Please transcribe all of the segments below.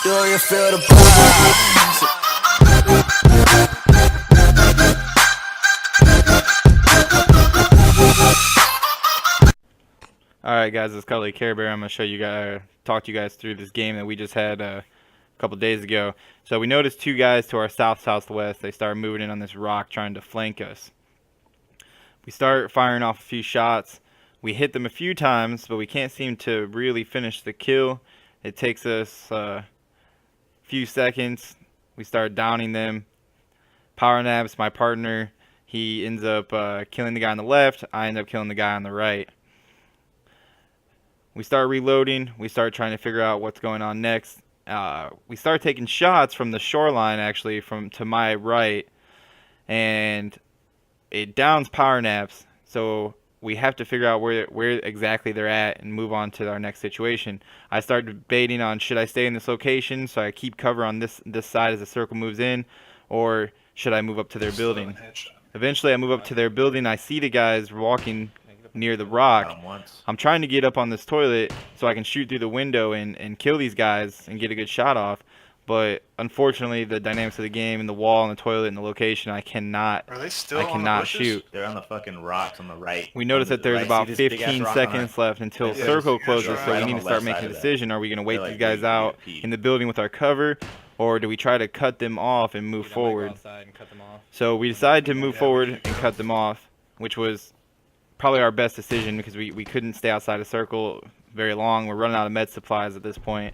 Do you feel the vibes? Alright guys, it's Cuddly Care Bear. I'm going to show you guys, talk to you guys through this game that we just had a couple days ago. So we noticed two guys to our southwest. They started moving in on this rock trying to flank us. We start firing off a few shots. We hit them a few times, but we can't seem to really finish the kill. It takes us a few seconds. We start downing them. Power Naps, my partner, he ends up killing the guy on the left. I end up killing the guy on the right. We start reloading. We start trying to figure out what's going on next. We start taking shots from the shoreline, actually, from to my right, and it downs Power Naps. So we have to figure out where exactly they're at and move on to our next situation. I start debating on, should I stay in this location so I keep cover on this side as the circle moves in, or should I move up to their building? Eventually I move up to their building. I see the guys walking near the rock. I'm trying to get up on this toilet so I can shoot through the window and kill these guys and get a good shot off. But unfortunately, the dynamics of the game and the wall and the toilet and the location, I cannot shoot. They're on the fucking rocks on the right. We notice that there's about 15 seconds left until circle closes, so we need to start making a decision. Are we going to wait these guys out in the building with our cover, or do we try to cut them off and move forward? So we decide to move forward and cut them off, which was probably our best decision because we couldn't stay outside a circle very long. We're running out of med supplies at this point.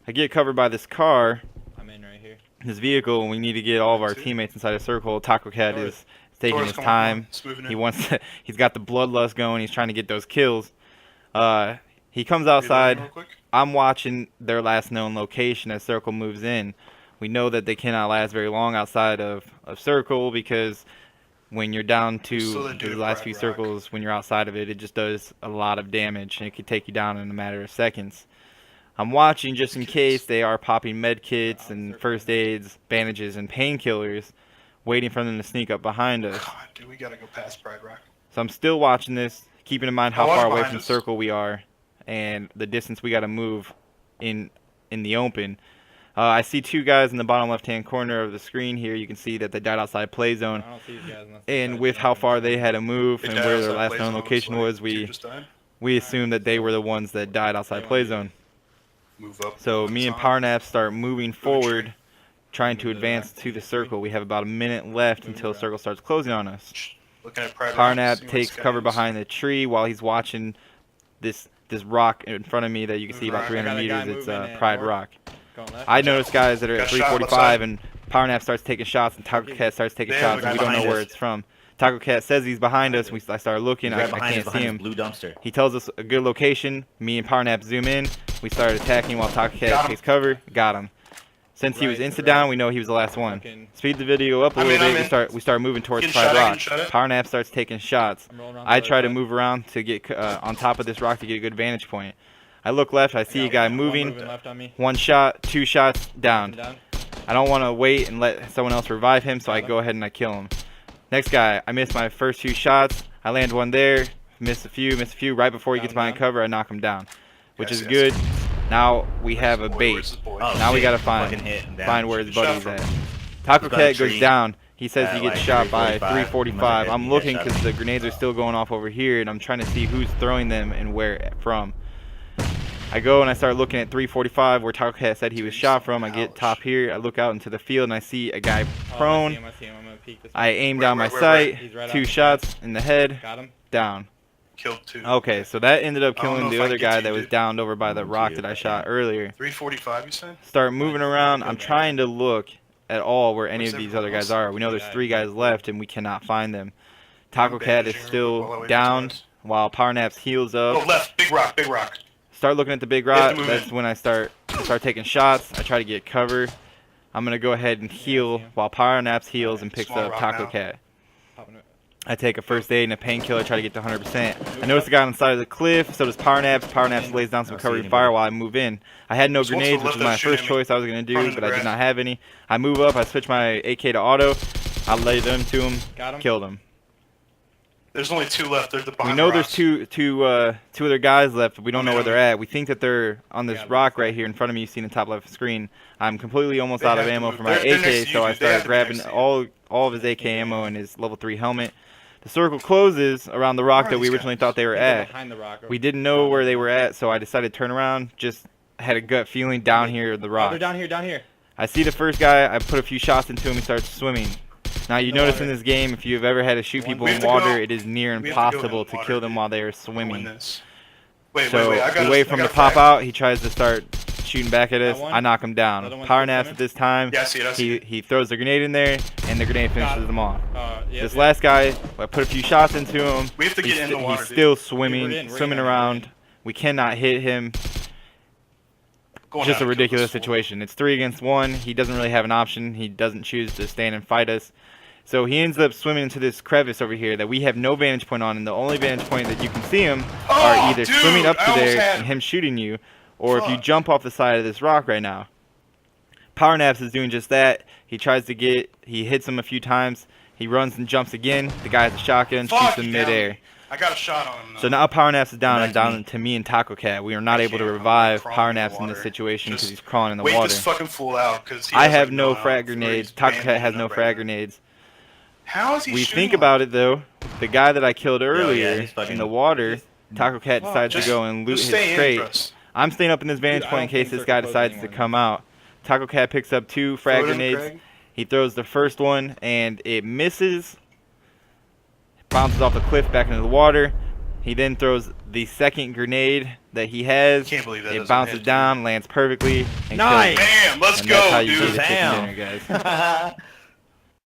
I get covered by this car. I'm in right here. This vehicle, and we need to get all of our teammates inside a circle. Taco Cat is taking his time. He's got the bloodlust going. He's trying to get those kills. He comes outside. I'm watching their last known location as circle moves in. We know that they cannot last very long outside of circle because when you're down to the last few circles, when you're outside of it, it just does a lot of damage, and it could take you down in a matter of seconds. I'm watching just in case they are popping med kits and first aids, bandages, and painkillers, waiting for them to sneak up behind us. God, dude, we gotta go past Pride Rock. So I'm still watching this, keeping in mind how far away from circle we are and the distance we gotta move in the open. I see two guys in the bottom left-hand corner of the screen here. You can see that they died outside play zone. And with how far they had to move and where their last known location was, we assumed that they were the ones that died outside play zone. So me and Power Nap start moving forward, trying to advance to the circle. We have about a minute left until circle starts closing on us. Power Nap takes cover behind the tree while he's watching this rock in front of me that you can see about 300 meters. It's Pride Rock. I notice guys that are at 345, and Power Nap starts taking shots, and Taco Cat starts taking shots, and we don't know where it's from. Taco Cat says he's behind us. I start looking. I can't see him. Blue dumpster. He tells us a good location. Me and Power Nap zoom in. We start attacking while Taco Cat takes cover. Got him. Since he was insta-down, we know he was the last one. Speed the video up a little bit. We start moving towards Pride Rock. Power Nap starts taking shots. I try to move around to get on top of this rock to get a good vantage point. I look left. I see a guy moving. One shot, two shots, down. I don't want to wait and let someone else revive him, so I go ahead and I kill him. Next guy, I missed my first two shots. I land one there, miss a few. Right before he gets behind cover, I knock him down, which is good. Now we have a bait. Now we gotta find where his buddy's at. Taco Cat goes down. He says he gets shot by 345. I'm looking because the grenades are still going off over here, and I'm trying to see who's throwing them and where from. I go and I start looking at 345 where Taco Cat said he was shot from. I get top here. I look out into the field and I see a guy prone. I aim down my sight. Two shots in the head. Down. Killed two. Okay, so that ended up killing the other guy that was downed over by the rock that I shot earlier. 345, you said? Start moving around. I'm trying to look at all where any of these other guys are. We know there's 3 guys left and we cannot find them. Taco Cat is still down while Power Naps heals up. Oh, left. Big rock, big rock. Start looking at the big rock. That's when I start taking shots. I try to get cover. I'm going to go ahead and heal while Power Naps heals and picks up Taco Cat. I take a first aid and a painkiller, try to get to 100%. I notice the guy on the side of the cliff, so does Power Naps. Power Naps lays down some covering fire while I move in. I had no grenades, which was my first choice I was going to do, but I did not have any. I move up, I switch my AK to auto. I laid them to him, killed him. There's only 2 left. They're the We behind know the there's rocks. two other guys left, but we don't know where Okay. they're at. We think that they're on this rock right here in front of me. You see in the top left screen. I'm completely almost They out of have to ammo move. for my They're next AK, to you, so I dude. They have started to be grabbing next to you. all of his AK ammo and his level 3 helmet. The circle closes around the rock Where are that we these originally guys? thought they were They're at. behind the rock. We didn't know where they were at, so I decided to turn around. Just had a gut feeling down here at the Oh, rock. they're down here, down here. I see the first guy. I put a few shots into him. He starts swimming. Now you In the notice water. in this game, if you've ever had to shoot people We in have to water, go- it is near we have to go in impossible the to water, kill them dude. while they are Win swimming. this. Wait, So wait. I got we wait for him to pop out. He tries to start shooting back at us. Got one. I knock him down. Another one's Power still naps swimming? at this time. Yeah, I see it. I see it. He throws the grenade in there, and the grenade Got finishes it. them off. Yeah, This last guy, I put a few shots into him. We have to get in the water, He's dude. still We're swimming, in, we're swimming in, we're around. in. We cannot hit him. Going Just out a to kill ridiculous this fool. situation. It's 3 against 1. He doesn't really have an option. He doesn't choose to stand and fight us. So he ends up swimming into this crevice over here that we have no vantage point on, and the only vantage point that you can see him are Oh, either dude, swimming up I to almost there had and him shooting you, or if you Fuck. jump off the side of this rock right now. Power Naps is doing just that. He hits him a few times. He runs and jumps again. The guy has a shotgun, Fuck, shoots him he downed midair. me. I got a shot on him. Though. So now Power Naps is down and Back to down me. to me and Taco Cat. We are not I able to can't. I'm revive crawling Power in the Naps in this water. situation because Just he's crawling in the Wait water. this fucking fool out because I have no frag grenades. Taco Cat has no frag grenades. How is he We shooting think like about it though. The guy that I killed earlier he's fucking- in the water, Taco Cat decides Just- to go and loot just his stay in, crate. Russ. I'm staying up in this vantage Dude, I point in don't case think this guy they're decides proposing to anymore. come out. Taco Cat picks up 2 frag Throw it in, grenades. Craig. He throws the first one and it misses. Bounces off the cliff back into the water. He then throws the second grenade that he has. Can't believe that It doesn't bounces hit, down, lands perfectly, and Nice. kills him. Bam! Let's And go, that's how you dude. get a chicken Damn. dinner, guys.